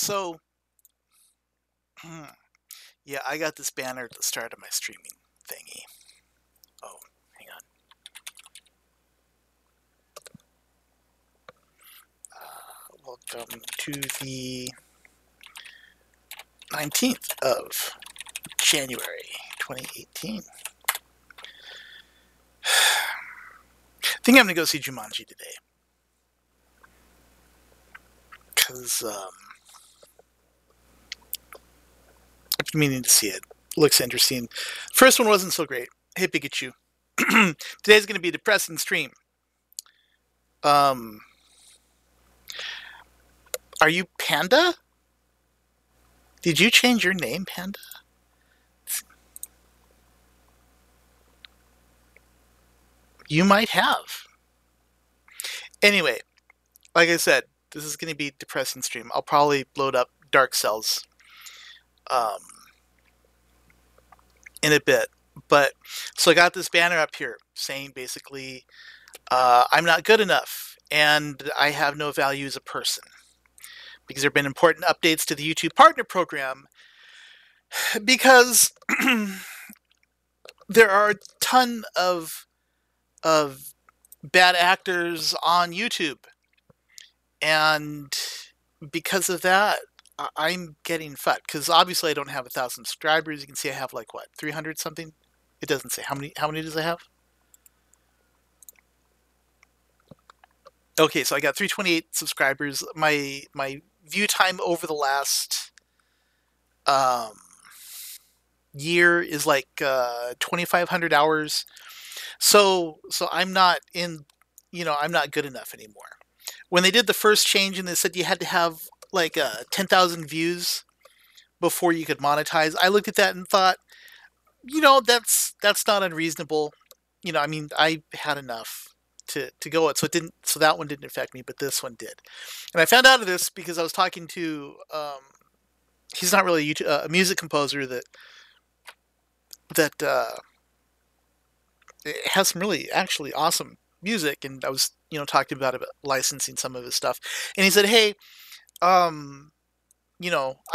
So, yeah, I got this banner at the start of my streaming thingy. Oh, hang on. Welcome to the 19th of January, 2018. I think I'm going to go see Jumanji today. Because I've been meaning to see it. Looks interesting. First one wasn't so great. Hey, Pikachu. Today's going to be a depressing stream. Are you Panda? Did you change your name, Panda? You might have. Anyway, like I said, this is going to be a depressing stream. I'll probably load up Dark Cells in a bit. But, so I got this banner up here saying basically, I'm not good enough and I have no value as a person. Because there have been important updates to the YouTube Partner Program. Because there are a ton of bad actors on YouTube. And because of that, I'm getting fucked. Because obviously I don't have 1,000 subscribers. You can see I have like, what, 300 something? It doesn't say. How many does I have? Okay, so I got 328 subscribers. My view time over the last year is like 2,500 hours. So I'm not in, I'm not good enough anymore. When they did the first change and they said you had to have like 10,000 views before you could monetize, I looked at that and thought, that's not unreasonable. I had enough to go it, so that one didn't affect me, but this one did. And I found out of this because I was talking to he's not really a music composer that has some really actually awesome music, and I was talking about licensing some of his stuff, and he said, hey, I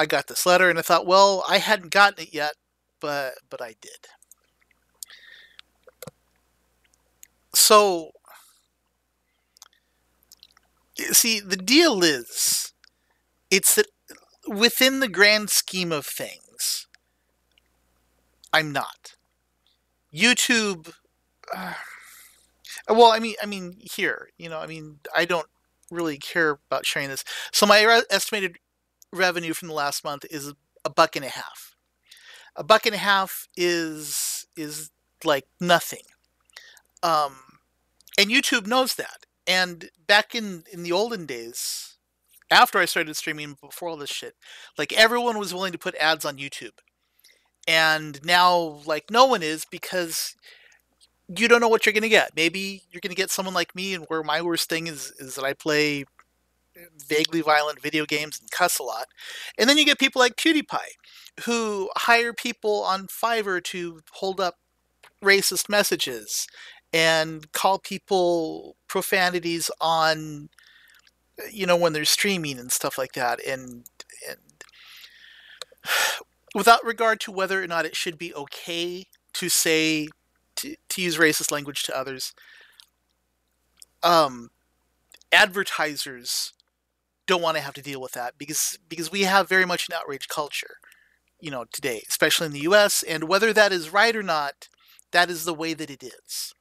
got this letter, and I thought, well, I hadn't gotten it yet, but I did. So see, the deal is, it's that within the grand scheme of things, I'm not. YouTube, well, here, I don't really care about sharing this. So my estimated revenue from the last month is $1.50. $1.50 is like nothing. And YouTube knows that. And back in the olden days, after I started streaming, before all this shit, like everyone was willing to put ads on YouTube. And now, like, no one is, because you don't know what you're going to get. Maybe you're going to get someone like me, and where my worst thing is that I play vaguely violent video games and cuss a lot. And then you get people like PewDiePie, who hire people on Fiverr to hold up racist messages and call people profanities on, when they're streaming and stuff like that. And without regard to whether or not it should be okay to say, to use racist language to others, advertisers don't want to have to deal with that, because we have very much an outrage culture, today, especially in the US, and whether that is right or not, that is the way that it is.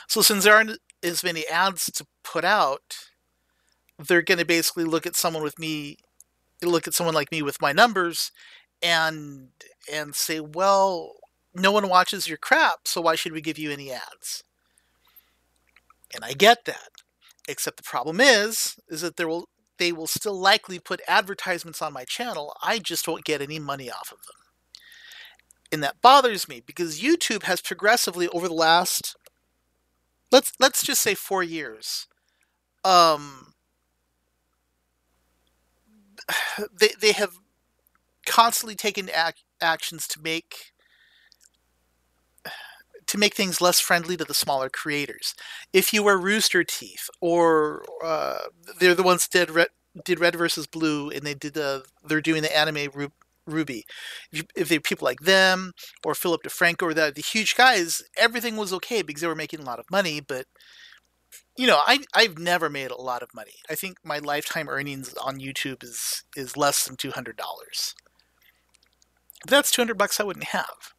So since there aren't as many ads to put out, they're going to basically look at someone like me with my numbers and say, well, no one watches your crap, so why should we give you any ads? And I get that. Except the problem is that they will still likely put advertisements on my channel. I just won't get any money off of them. And that bothers me, because YouTube has progressively, over the last, let's just say 4 years, they have constantly taken actions to make things less friendly to the smaller creators. If you wear Rooster Teeth, or they're the ones that did did Red versus Blue, and they're doing the anime Ruby. If they people like them or Philip DeFranco or the huge guys, everything was okay because they were making a lot of money. But I've never made a lot of money. I think my lifetime earnings on YouTube is less than $200. But that's $200 I wouldn't have.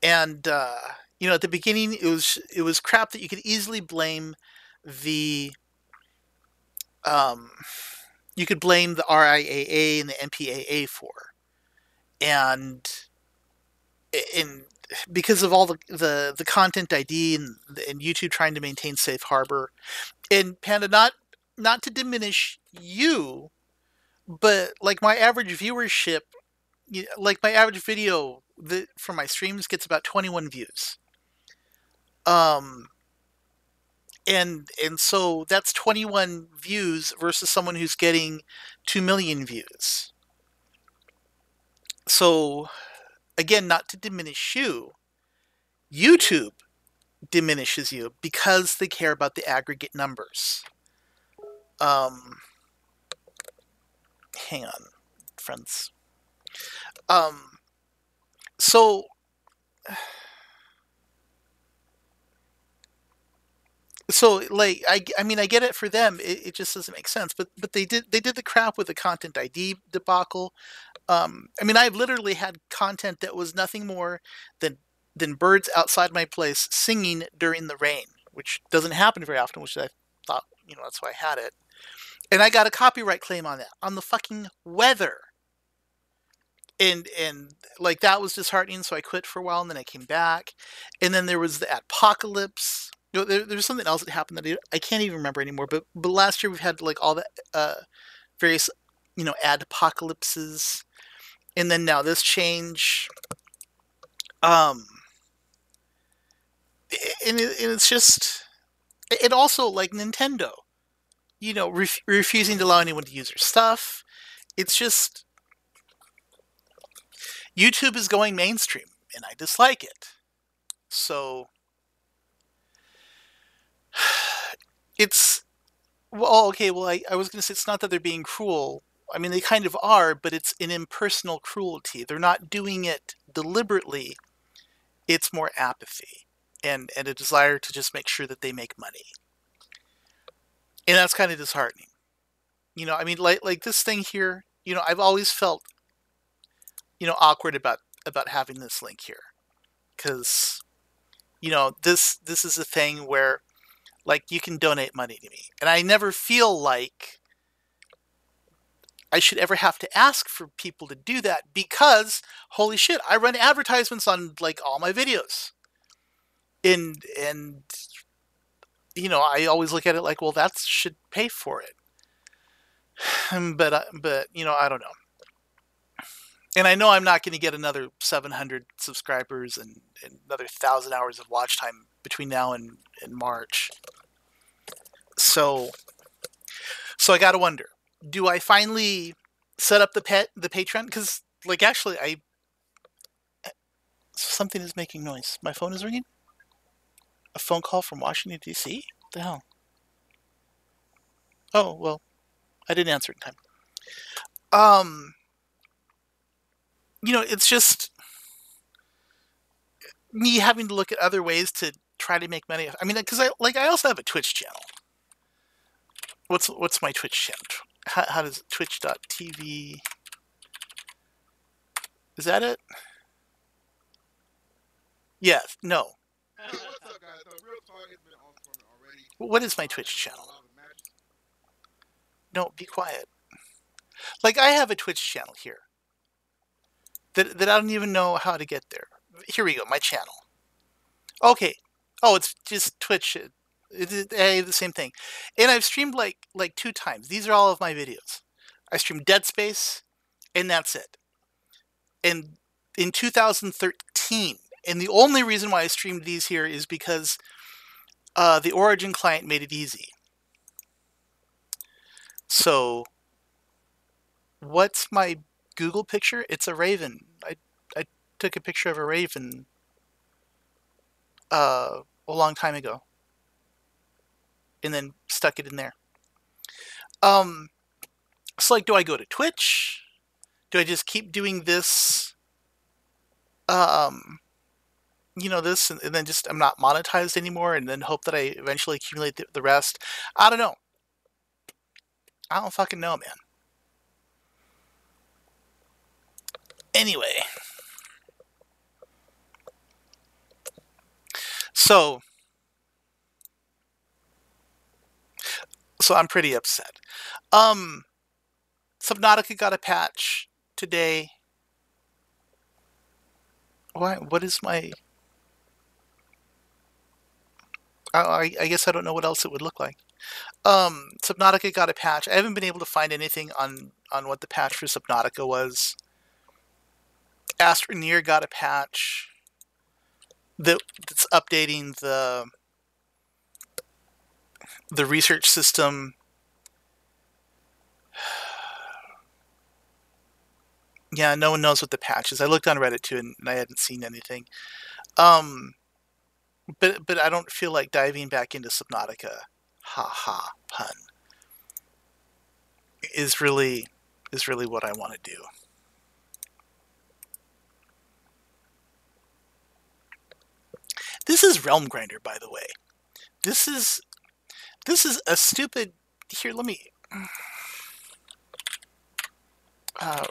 And at the beginning, it was crap that you could easily blame the um, you could blame the RIAA and the MPAA for, and in because of all the content ID and YouTube trying to maintain safe harbor. And Panda, not to diminish you, but like my average viewership, like my average video for my streams gets about 21 views. Um, and so that's 21 views versus someone who's getting 2 million views. So again, not to diminish you, YouTube diminishes you because they care about the aggregate numbers. Um, Hang on, friends. Um, so like I mean I get it for them. It just doesn't make sense. But they did the crap with the content ID debacle. I mean I've literally had content that was nothing more than birds outside my place singing during the rain, which doesn't happen very often. Which I thought that's why I had it, and I got a copyright claim on that on the fucking weather. And like that was disheartening, so I quit for a while and then I came back. And then there was the apocalypse. There's something else that happened that I can't even remember anymore, but last year we've had like all the various ad apocalypses, and then now this change. um and it's just, it also like Nintendo refusing to allow anyone to use their stuff. It's just, YouTube is going mainstream and I dislike it. So it's, well, okay, well, I was going to say it's not that they're being cruel. I mean, they kind of are, but it's an impersonal cruelty. They're not doing it deliberately. It's more apathy and a desire to just make sure that they make money. And that's kind of disheartening. I mean, like this thing here, I've always felt, awkward about having this link here. Because, this is a thing where, like, you can donate money to me. And I never feel like I should ever have to ask for people to do that because, holy shit, I run advertisements on, like, all my videos. And I always look at it like, well, that should pay for it. But I don't know. And I know I'm not going to get another 700 subscribers and another 1,000 hours of watch time between now and March. So I got to wonder, do I finally set up the Patreon? Because, like, actually, something is making noise. My phone is ringing? A phone call from Washington, D.C.? What the hell? Oh, well, I didn't answer in time. It's just me having to look at other ways to try to make money. I mean, because I also have a Twitch channel. What's my Twitch channel? How does twitch.tv? Is that it? Yes. No. What's up, guys? Real talk has been on for me already. What is my Twitch channel? No, be quiet. Like, I have a Twitch channel here that I don't even know how to get there. Here we go, my channel. Okay. Oh, it's just Twitch. It's the same thing. And I've streamed like 2 times. These are all of my videos. I streamed Dead Space, and that's it. And in 2013, and the only reason why I streamed these here is because the Origin client made it easy. So, what's my Google picture? It's a raven. I took a picture of a raven a long time ago, and then stuck it in there. So, like, do I go to Twitch? Do I just keep doing this? Um, this, and then just I'm not monetized anymore, and then hope that I eventually accumulate the rest. I don't know. I don't fucking know, man. Anyway, so I'm pretty upset. Um, Subnautica got a patch today. Why? What is my? I guess I don't know what else it would look like. Subnautica got a patch. I haven't been able to find anything on what the patch for Subnautica was. Astroneer got a patch that's updating the research system. Yeah, no one knows what the patch is. I looked on Reddit too, and I hadn't seen anything. Um, but I don't feel like diving back into Subnautica. Ha ha, pun. Is really what I want to do. This is Realm Grinder, by the way. This is a stupid. Here, let me. Uh,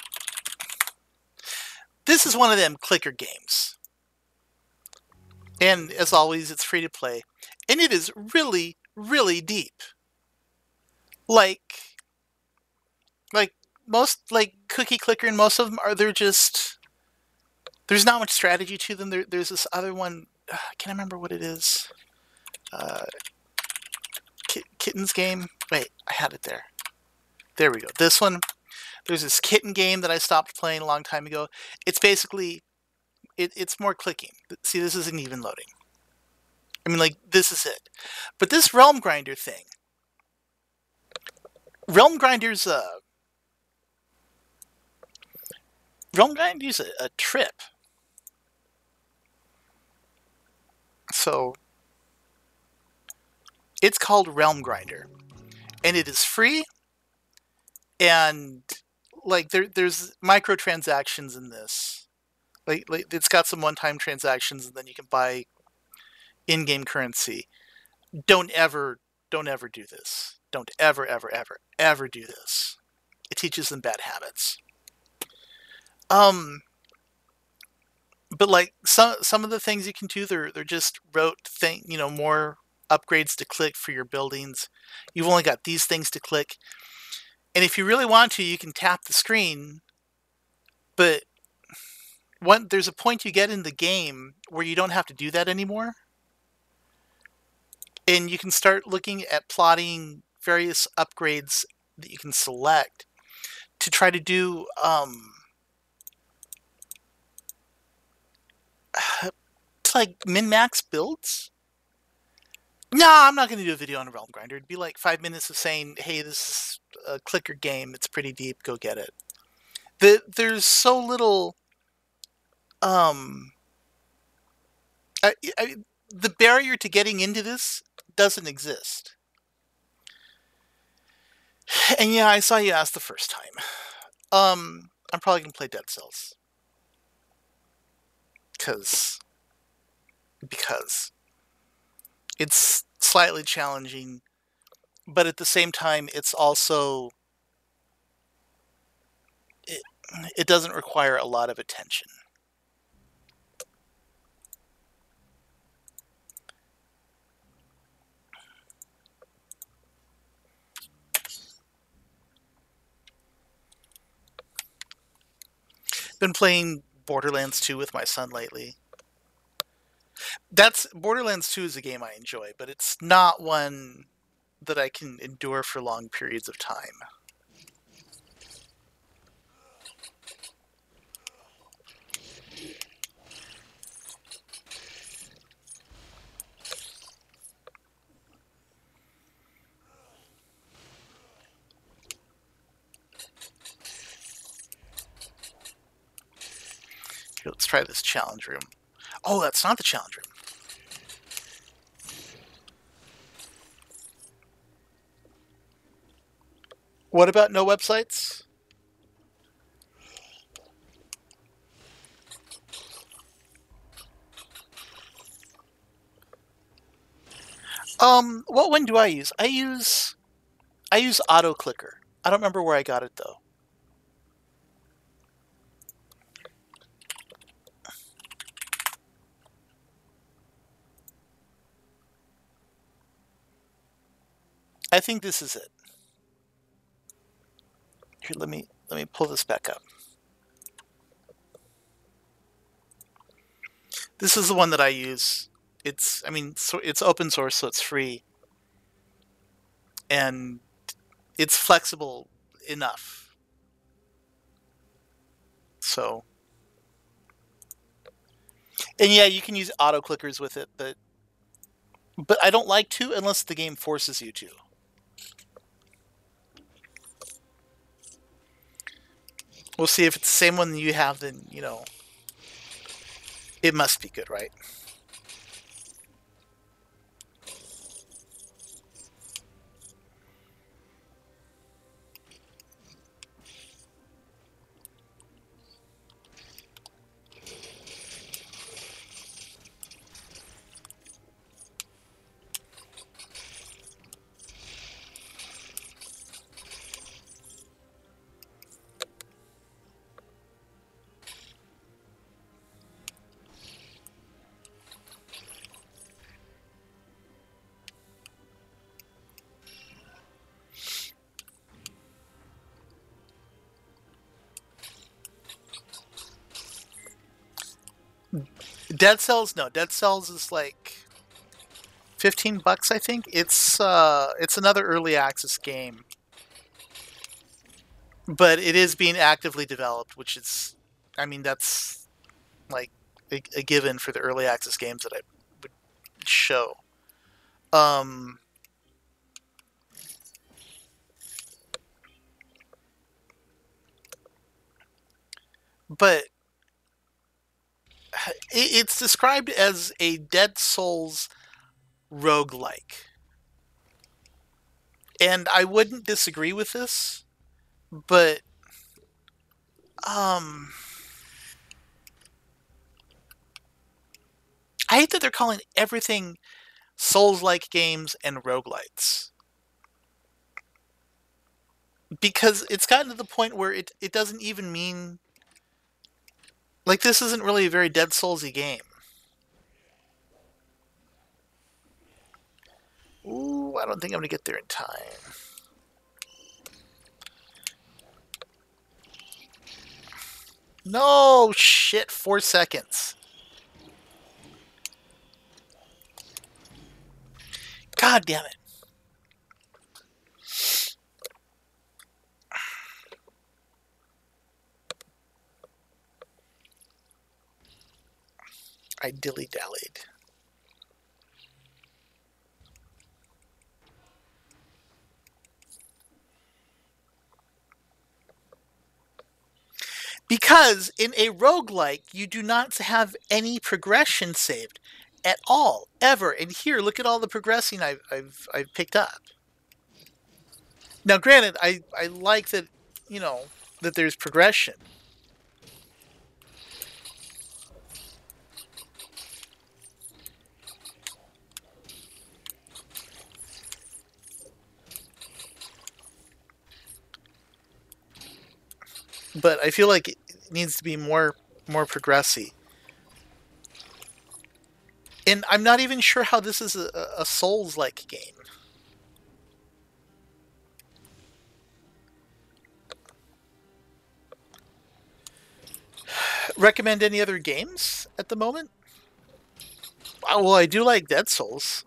this is one of them clicker games, and as always, it's free to play, and it is really, really deep. Like most Cookie Clicker, and most of them are. They're just there's not much strategy to them. There's this other one. I can't remember what it is. Kitten's game. Wait, I had it there. There we go. This one. There's this kitten game that I stopped playing a long time ago. It's basically it's more clicking. See, this isn't even loading. I mean, like, this is it. But this Realm Grinder thing. Realm Grinder's a trip. So it's called Realm Grinder, and it is free. And like there's microtransactions in this. Like it's got some one-time transactions, and then you can buy in-game currency. Don't ever do this. Don't ever do this. It teaches them bad habits. But like some of the things you can do, they're just rote thing. More upgrades to click for your buildings. You've only got these things to click, and if you really want to, you can tap the screen. But there's a point you get in the game where you don't have to do that anymore, and you can start looking at plotting various upgrades that you can select to try to do to like min-max builds. No, I'm not going to do a video on a Realm Grinder. It'd be like 5 minutes of saying, hey, this is a clicker game. It's pretty deep. Go get it. There's so little... the barrier to getting into this doesn't exist. And yeah, I saw you ask the first time. I'm probably going to play Dead Cells. Because it's slightly challenging, but at the same time, it's also it doesn't require a lot of attention. Been playing Borderlands 2 with my son lately. Borderlands 2 is a game I enjoy, but it's not one that I can endure for long periods of time. Here, let's try this challenge room. Oh, that's not the challenge room. What about no websites? What one do I use? I use Auto Clicker. I don't remember where I got it though. I think this is it. Here, let me pull this back up. This is the one that I use. I mean, so it's open source, so it's free, and it's flexible enough. So, and yeah, you can use auto clickers with it, but I don't like to unless the game forces you to. We'll see if it's the same one you have. Then it must be good, right? Dead Cells, no. Dead Cells is like $15, I think. It's another early access game, but it is being actively developed, which is, I mean, that's like a given for the early access games that I would show. Um, but it's described as a Dead Souls roguelike. And I wouldn't disagree with this, but um I hate that they're calling everything Souls-like games and roguelites. Because it's gotten to the point where it doesn't even mean, like, this isn't really a very Dead Soulsy game. Ooh, I don't think I'm gonna get there in time. No shit, 4 seconds. God damn it. I dilly-dallied. Because in a roguelike, you do not have any progression saved at all, ever. And here, look at all the progressing I've picked up. Now, granted, I like that, that there's progression. But I feel like it needs to be more progressy. And I'm not even sure how this is a Souls-like game. Recommend any other games at the moment? Well, I do like Dead Souls.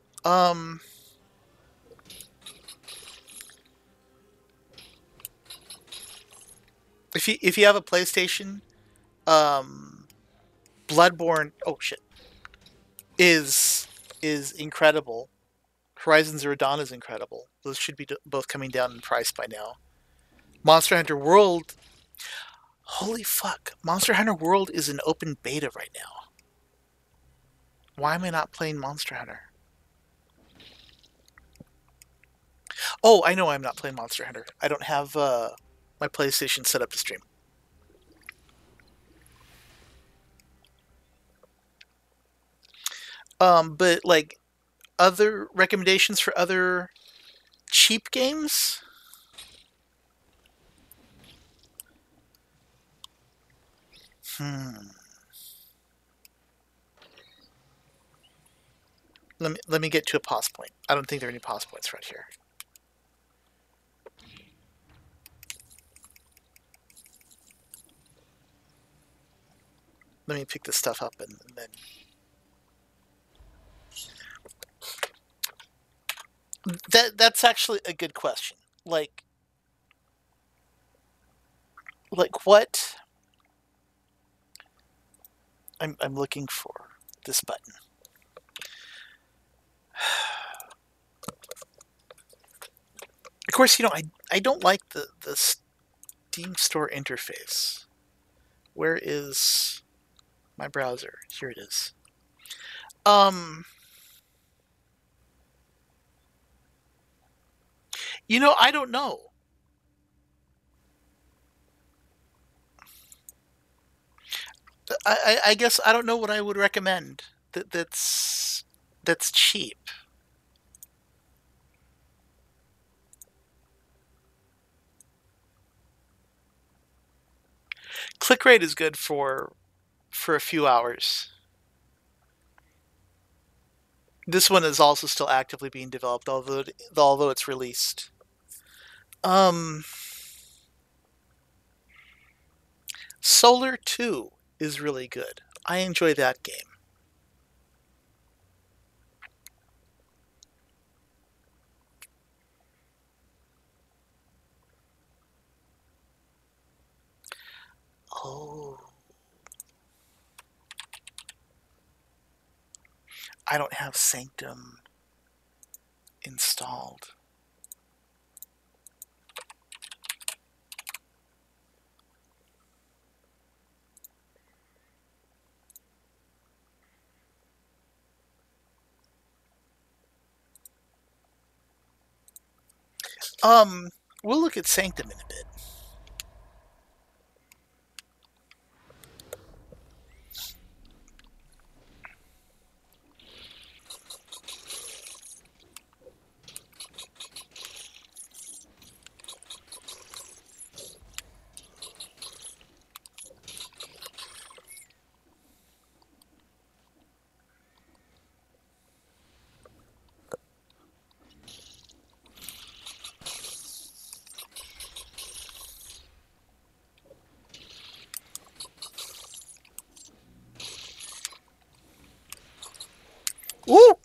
If you have a PlayStation, um, Bloodborne. Oh shit, is incredible. Horizon Zero Dawn is incredible. Those should be both coming down in price by now. Monster Hunter World. Holy fuck! Monster Hunter World is in open beta right now. Why am I not playing Monster Hunter? Oh, I know I'm not playing Monster Hunter. I don't have my PlayStation set up to stream. But like other recommendations for other cheap games? Hmm. Let me get to a pause point. I don't think there are any pause points right here. Let me pick this stuff up and then. That's actually a good question. Like what? I'm looking for this button. Of course, I don't like the Steam Store interface. Where is my browser? Here it is. Um, I don't know. I guess I don't know what I would recommend. That's cheap. Click rate is good for a few hours. This one is also still actively being developed, although it's released. Um, Solar 2 is really good. I enjoy that game. Oh, I don't have Sanctum installed. Um, we'll look at Sanctum in a bit. Woo!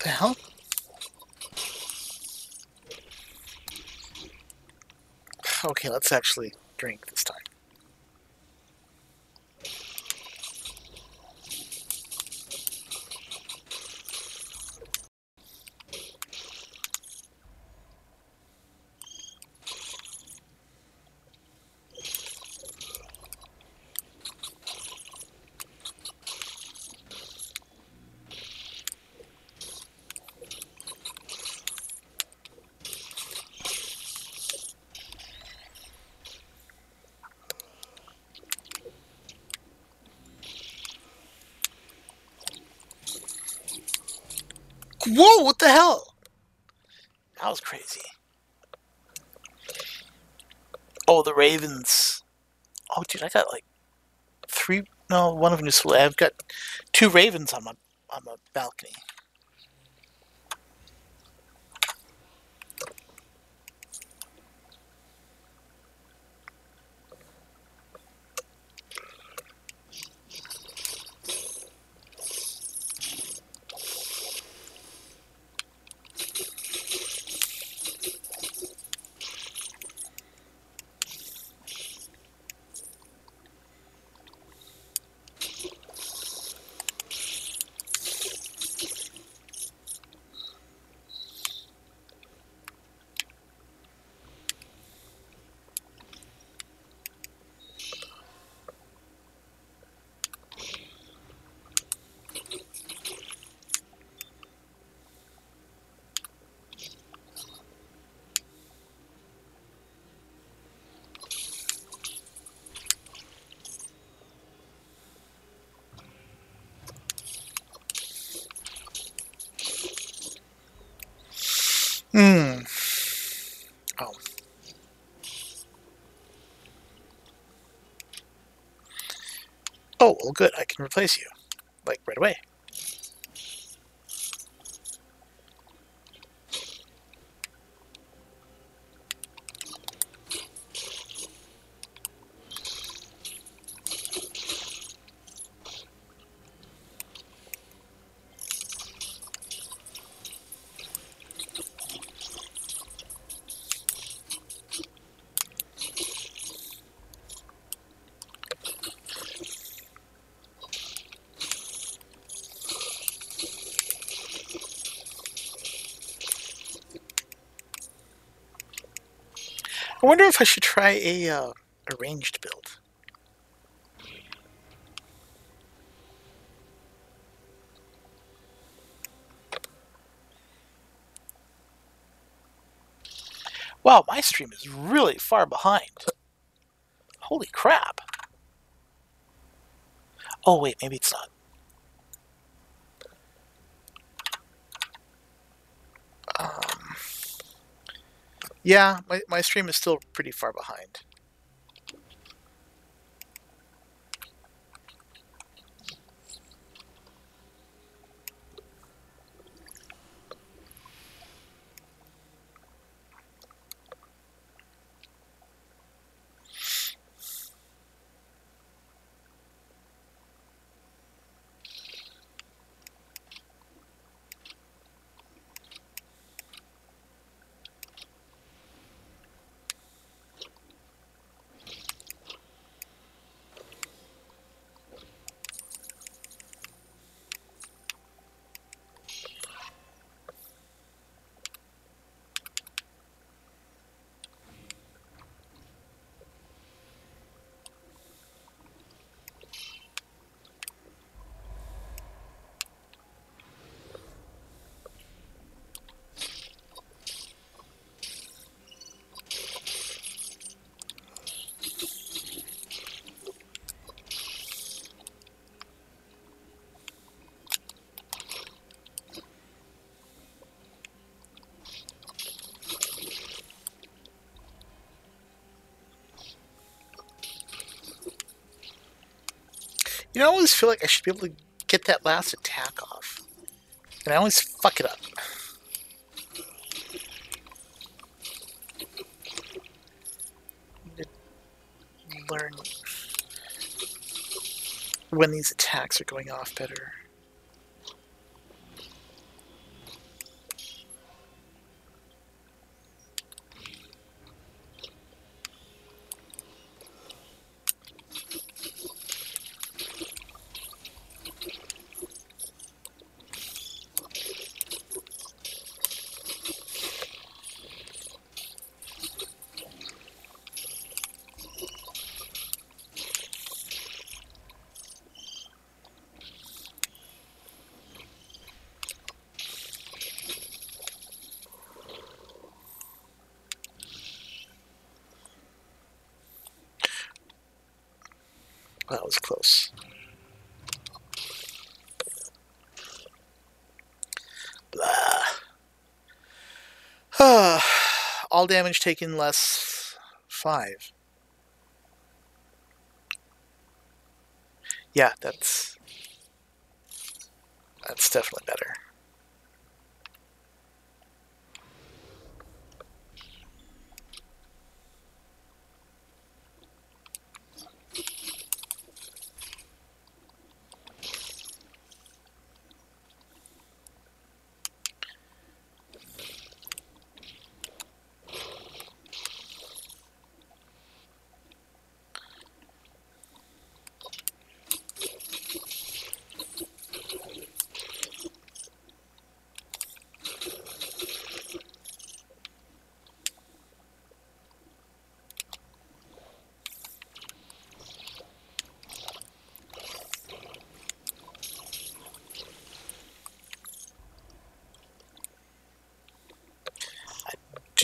The hell? Okay, let's actually drink this time. Whoa! What the hell? That was crazy. Oh, the Ravens. Oh, dude, I got like three. No, one of them is full. I've got two Ravens on my balcony. Hmm. Oh. Oh, well, good. I can replace you, like, right away. I wonder if I should try a arranged build. Wow, my stream is really far behind. Holy crap. Oh, wait, maybe it's not. Um, yeah, my stream is still pretty far behind. You know, I always feel like I should be able to get that last attack off. And I always fuck it up. I need to learn when these attacks are going off better. That was close. Blah. all damage taken less 5. Yeah, that's definitely better.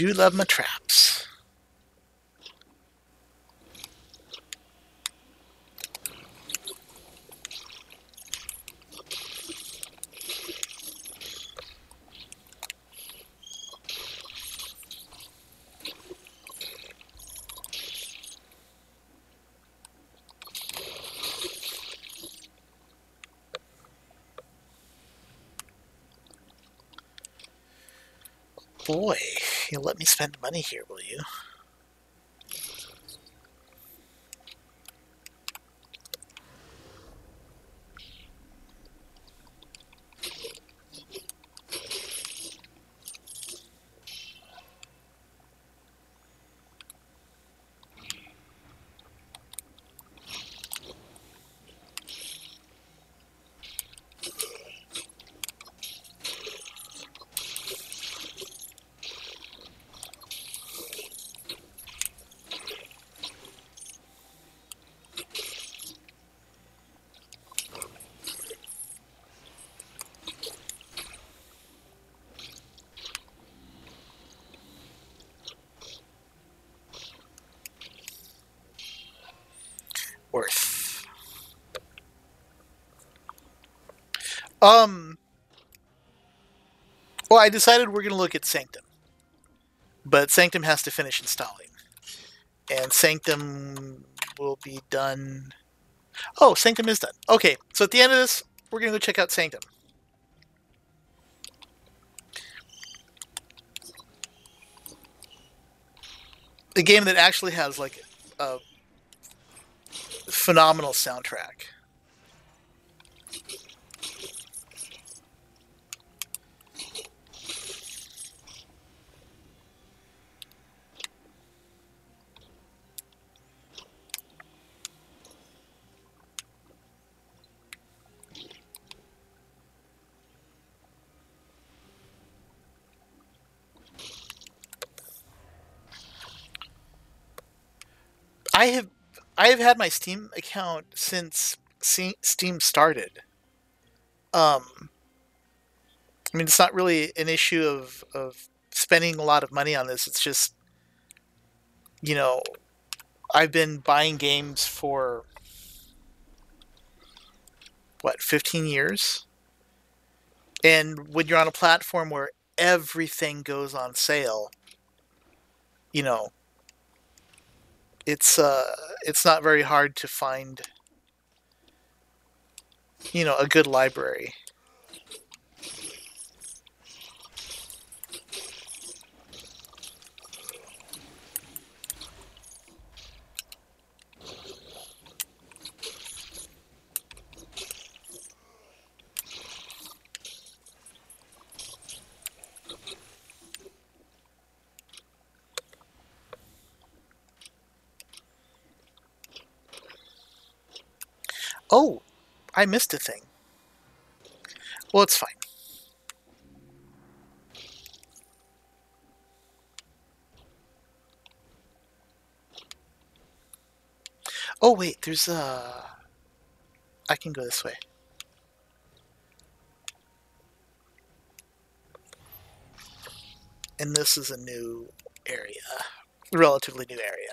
Do love my traps. Boy, you'll let me spend money here, will you? Worth. Um. Well, I decided we're going to look at Sanctum, but Sanctum has to finish installing, and Sanctum will be done. Oh, Sanctum is done. Okay, so at the end of this, we're going to go check out Sanctum. A game that actually has like a phenomenal soundtrack. I have I have had my Steam account since Steam started. Um, I mean, it's not really an issue of spending a lot of money on this. It's just, you know, I've been buying games for what, 15 years? And when you're on a platform where everything goes on sale, you know, it's it's not very hard to find, a good library. Oh, I missed a thing. Well, it's fine. Oh wait, there's I can go this way. And this is a new area, relatively new area.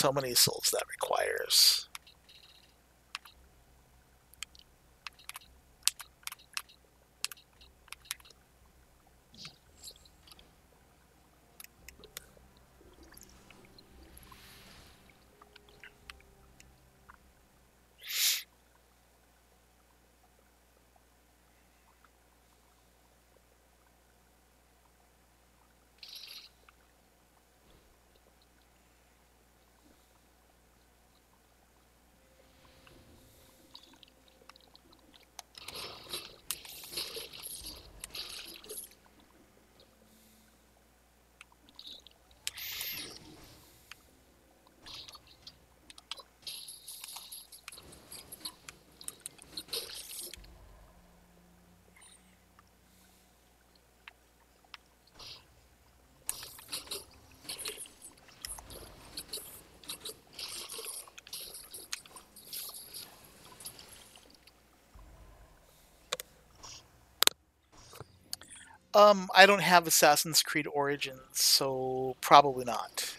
so many souls that requires. I don't have Assassin's Creed Origins, so probably not.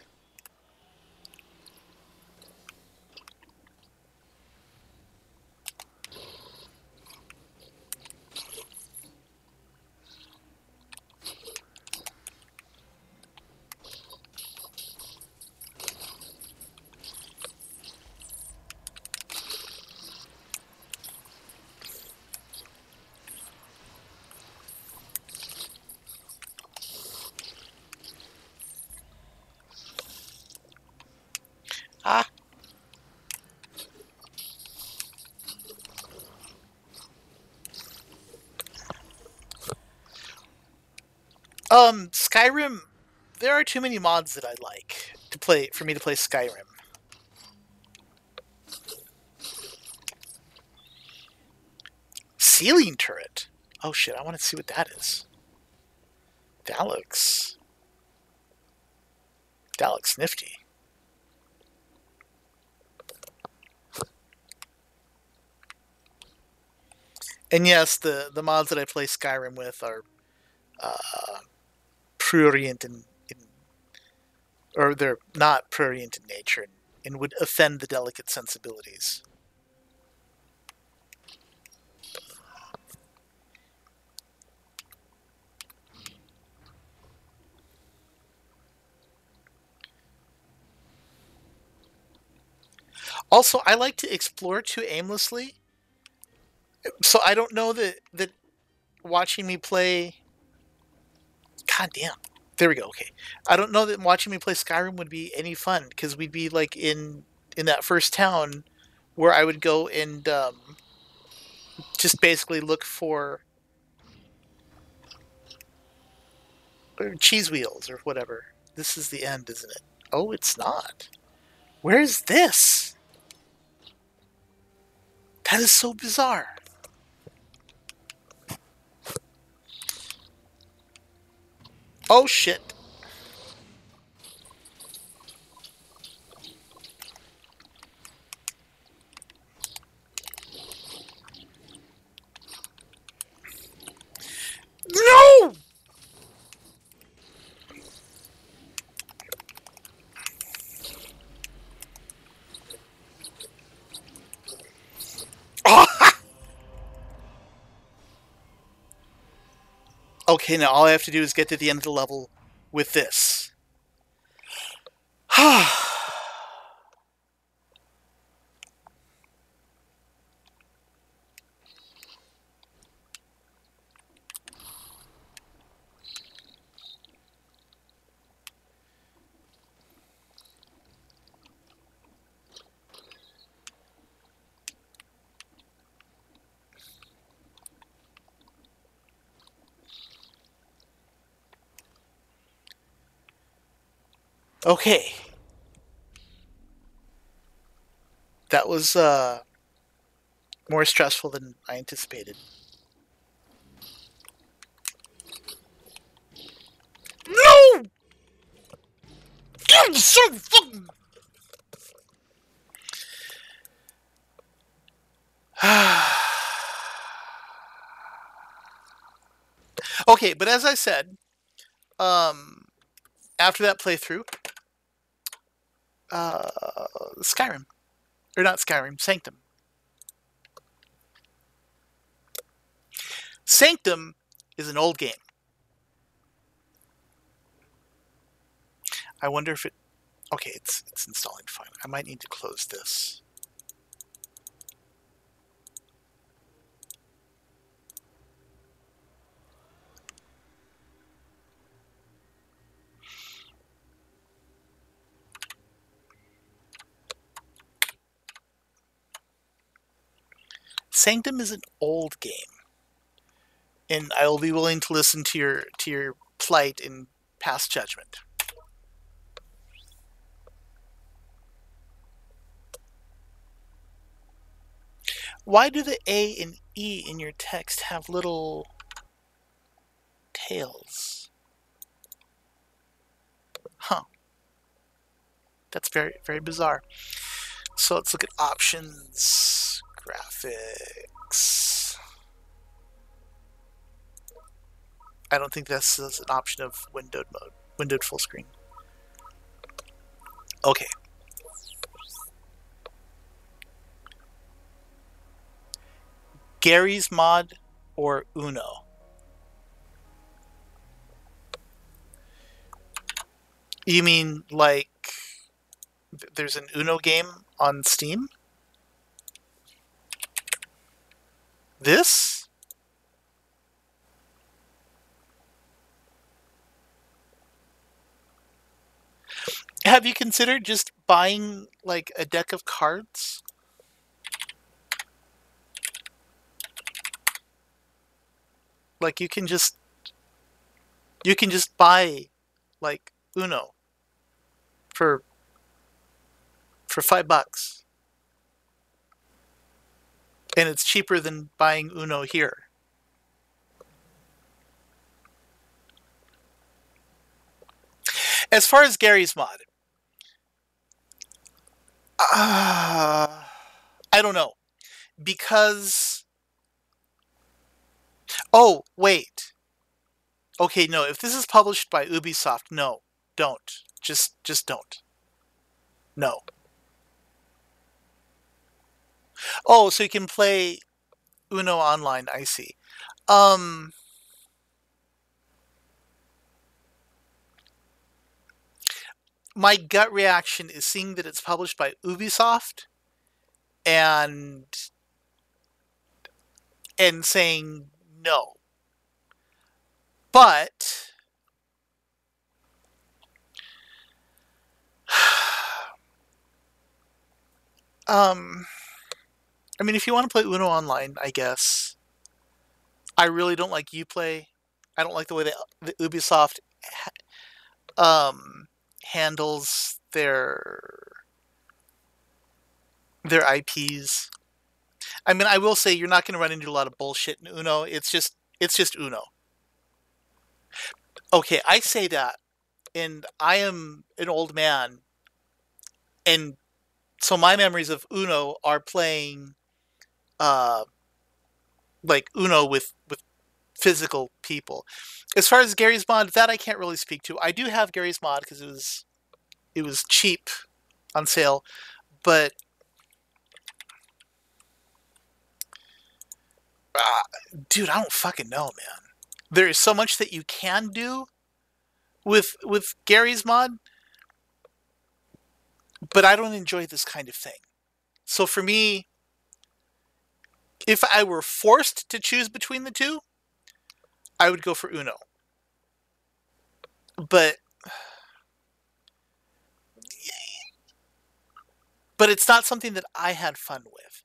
Ah, Skyrim. There are too many mods that I like to play for me to play Skyrim. Ceiling turret. Oh shit! I want to see what that is. That looks. That looks nifty. And yes, the mods that I play Skyrim with are prurient or they're not prurient in nature and would offend the delicate sensibilities. Also, I like to explore too aimlessly, so I don't know that watching me play. God damn. There we go. Okay, I don't know that watching me play Skyrim would be any fun because we'd be like in that first town where I would go and just basically look for cheese wheels or whatever. This is the end, isn't it? Oh, it's not. Where is this? That is so bizarre. Oh shit. No! Okay, now all I have to do is get to the end of the level with this. Okay. That was more stressful than I anticipated. No! I'm so fucking. Okay, but as I said, after that playthrough, Uh, Skyrim. Or not Skyrim, Sanctum. Sanctum is an old game. I wonder if it... Okay, it's installing fine. I might need to close this. Sanctum is an old game, and I will be willing to listen to your plight and pass judgment. Why do the A and E in your text have little tails? Huh. That's very, very bizarre. So let's look at options, graphics. I don't think this is an option of windowed mode, windowed full screen. Okay. Gary's Mod or Uno? You mean like there's an Uno game on Steam? This? Have you considered just buying like a deck of cards? Like you can just buy like Uno for $5, and it's cheaper than buying Uno here. As far as Gary's Mod, I don't know, because oh wait, okay, no, if this is published by Ubisoft, no, don't, just don't, no. Oh, so you can play Uno online. I see. Um, my gut reaction is seeing that it's published by Ubisoft and saying no. But um, I mean, if you want to play Uno online, I guess. I really don't like Uplay. I don't like the way that the Ubisoft handles their IPs. I mean, I will say you're not going to run into a lot of bullshit in Uno. It's just Uno. Okay, I say that, and I am an old man, and so my memories of Uno are playing uh like Uno with physical people. As far as Gary's Mod, that I can't really speak to. I do have Gary's Mod because it was cheap on sale, but dude, I don't fucking know, man. There is so much that you can do with Gary's Mod, but I don't enjoy this kind of thing. So for me, if I were forced to choose between the two, I would go for Uno. But it's not something that I had fun with.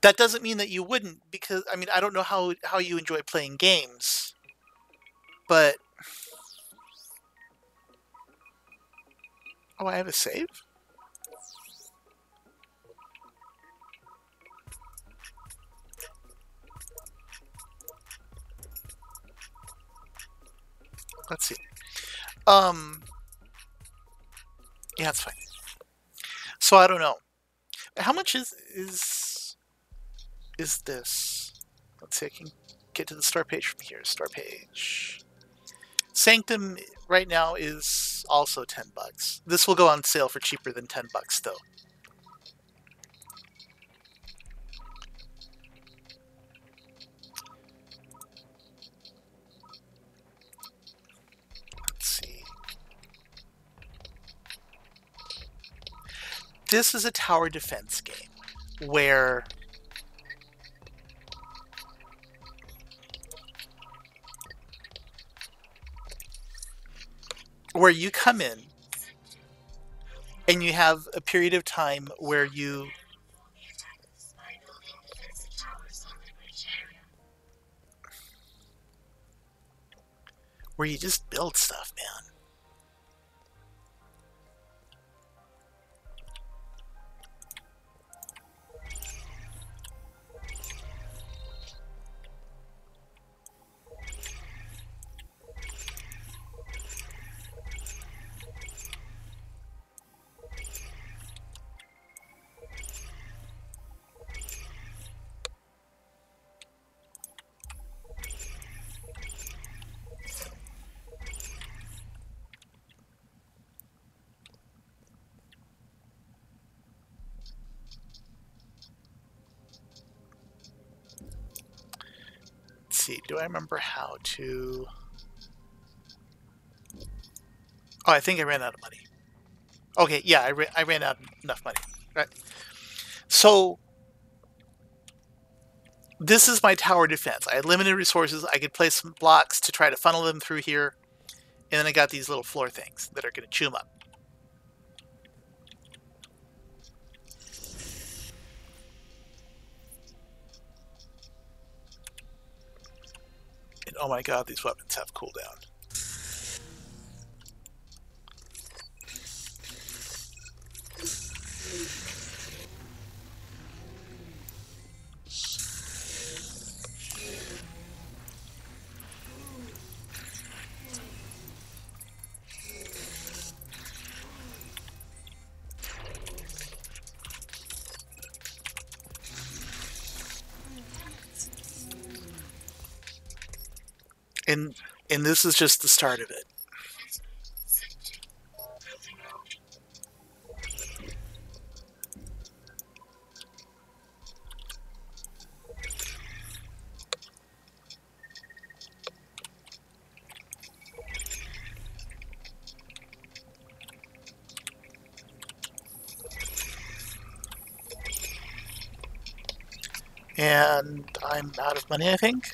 That doesn't mean that you wouldn't, because I mean I don't know how you enjoy playing games, but oh, I have a save? Let's see. Um yeah, it's fine. So I don't know. How much is this? Let's see, I can get to the store page from here. Store page. Sanctum right now is also $10. This will go on sale for cheaper than $10 though. Let's see. This is a tower defense game where you come in and you have a period of time where you just build stuff, man. Let's see, do I remember how to... Oh, I think I ran out of money. Okay, yeah, I ran out enough money. Right. So this is my tower defense. I had limited resources. I could place some blocks to try to funnel them through here. And then I got these little floor things that are going to chew them up. And oh my god, these weapons have cooldown. And this is just the start of it. And I'm out of money, I think.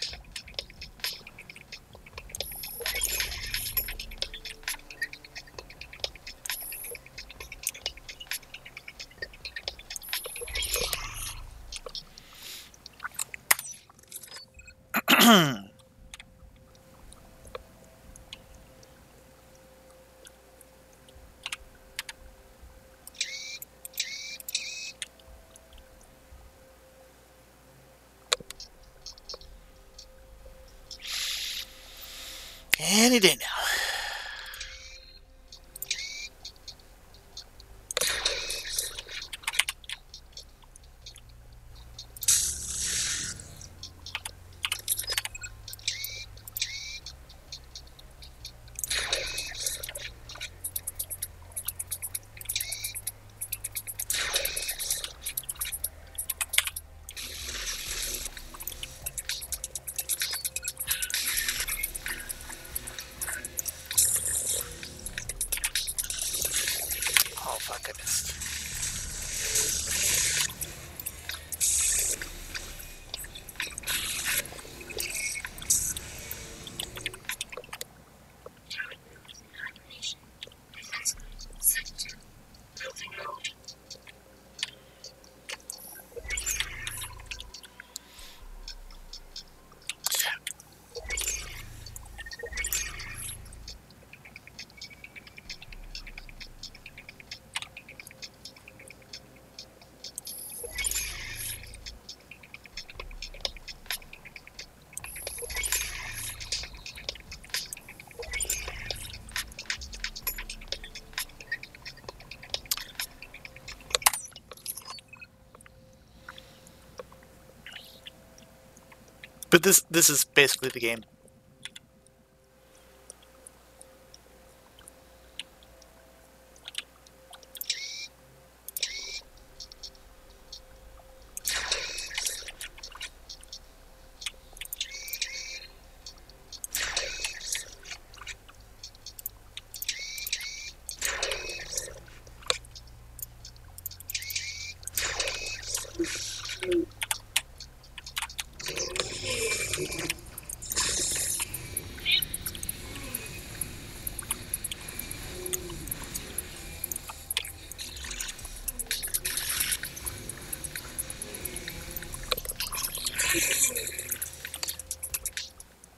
Any day now. Oh fuck, I missed. But this is basically the game.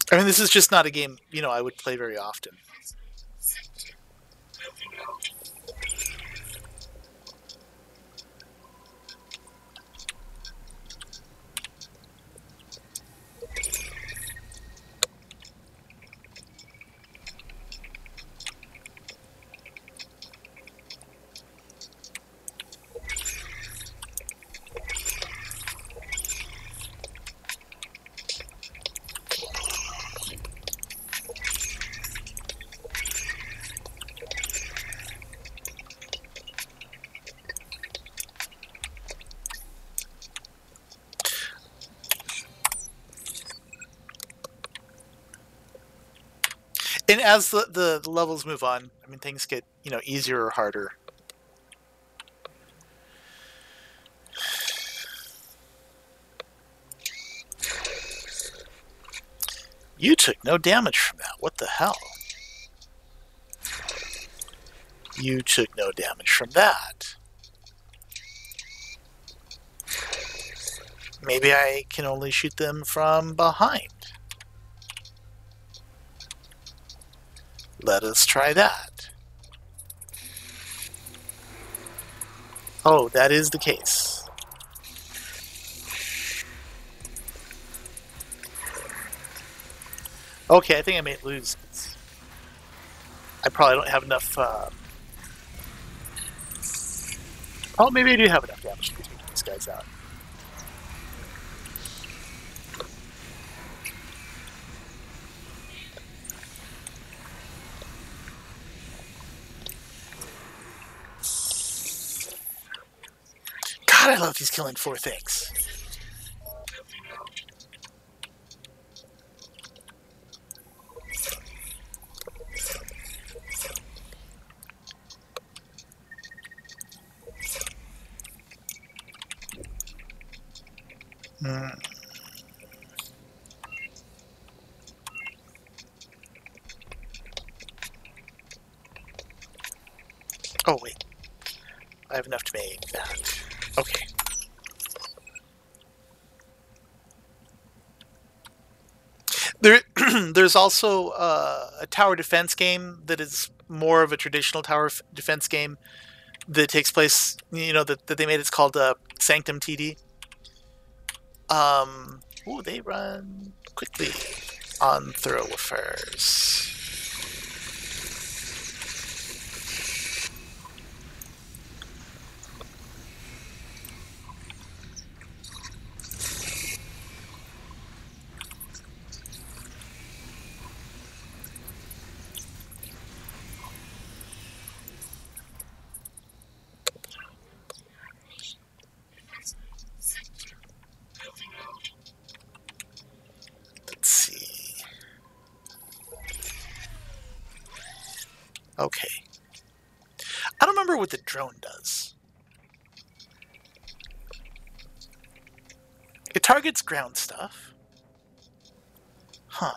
I mean, this is just not a game, I would play very often. And as the levels move on, I mean, things get, easier or harder. You took no damage from that. What the hell? You took no damage from that. Maybe I can only shoot them from behind. Let us try that. Oh, that is the case. Okay, I think I may lose. I probably don't have enough... Oh, maybe I do have enough damage to be taking these guys out. God, I love these killing floor things. Oh, wait. I have enough to make that. Okay. There's also a tower defense game that is more of a traditional tower defense game that takes place, that they made. It's called Sanctum TD. Ooh, they run quickly on thoroughfares. Let's see. Okay. I don't remember what the drone does. It targets ground stuff. Huh.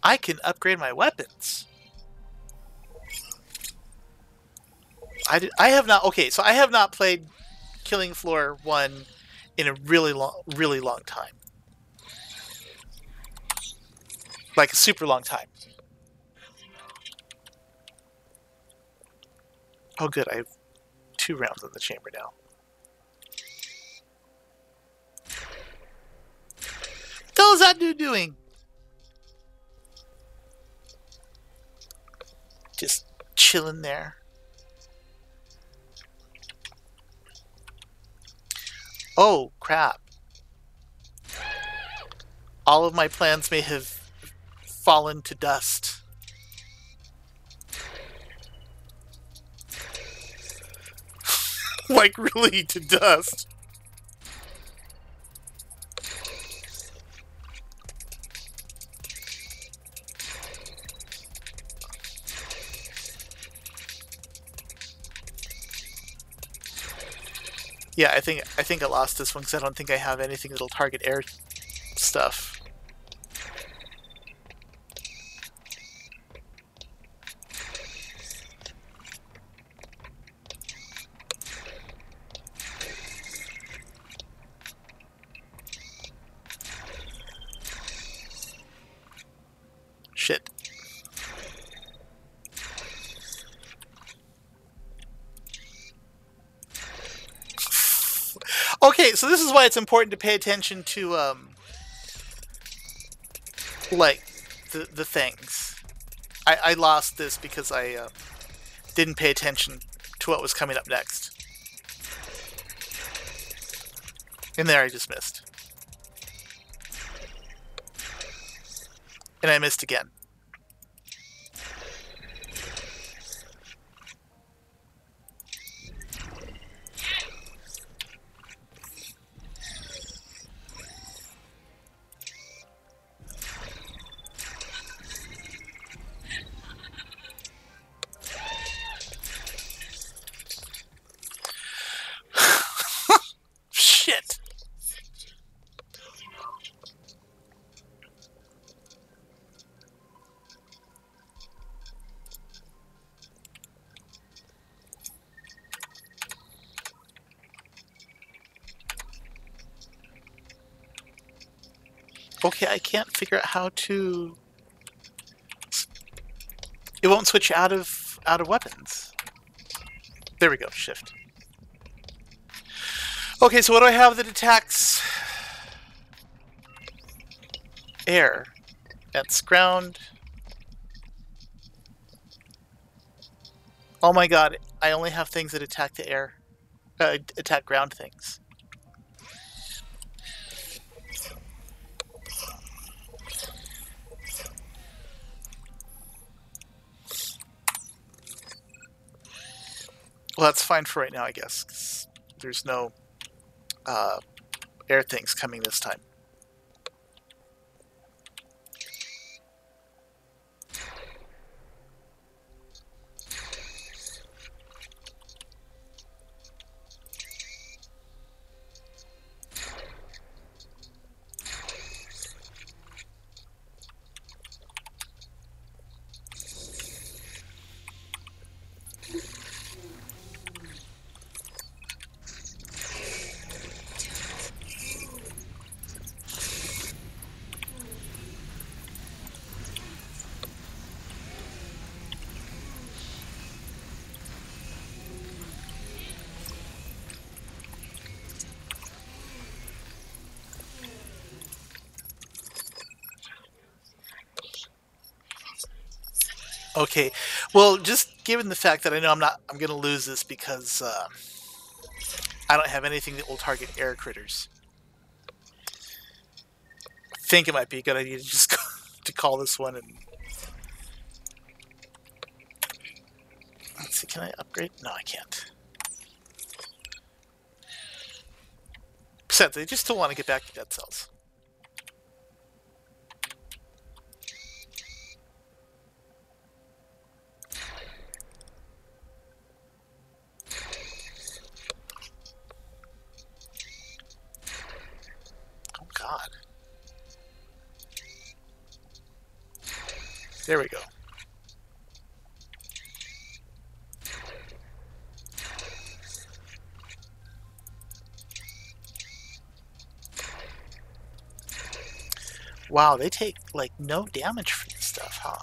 I can upgrade my weapons. I have not... Okay, so I have not played Killing Floor 1 in a really long time. Like a super long time. Oh, good. I have 2 rounds in the chamber now. What the hell is that dude doing? Just chilling there. Oh, crap. All of my plans may have fallen to dust. Like, really to dust. Yeah, I think I lost this one because I don't think I have anything that'll target air stuff. Okay, so this is why it's important to pay attention to like the things. I lost this because I didn't pay attention to what was coming up next. And there I just missed. And I missed again. Shit. Okay, I can't figure out how to... It won't switch out of weapons. There we go, shift. Okay, so what do I have that attacks air? That's ground. Oh my god, I only have things that attack the air. Attack ground things. Well, that's fine for right now, I guess. 'Cause there's no air things coming this time. Okay, well, just given the fact that I know I'm going to lose this because I don't have anything that will target air critters. I think it might be a good idea to just to call this one and... Let's see, can I upgrade? No, I can't. Besides, I just still want to get back to dead cells. Oh god. There we go. Wow, they take, like, no damage for this stuff, huh?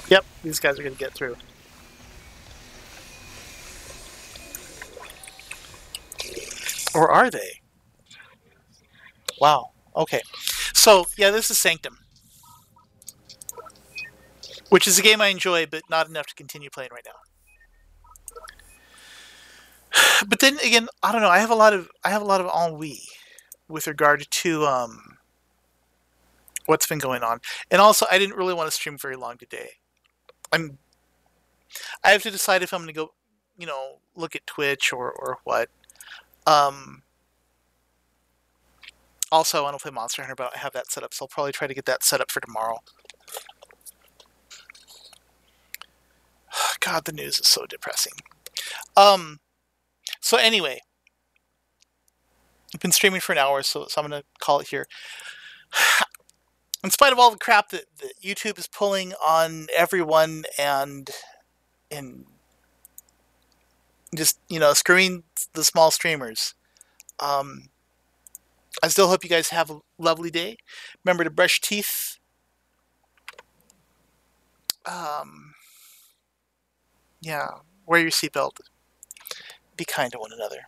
Yep, these guys are going to get through. Or are they? Wow. Okay. So, yeah, this is Sanctum. Which is a game I enjoy, but not enough to continue playing right now. But then again, I don't know. I have a lot of ennui with regard to what's been going on, and also I didn't really want to stream very long today. I have to decide if I'm going to go, look at Twitch or what. Also, I want to play Monster Hunter, but I have that set up, so I'll probably try to get that set up for tomorrow. God, the news is so depressing. So anyway, I've been streaming for an hour, so I'm going to call it here. In spite of all the crap that YouTube is pulling on everyone and just screwing the small streamers. Um, I still hope you guys have a lovely day. Remember to brush teeth. Um, yeah, wear your seatbelt. Be kind to one another.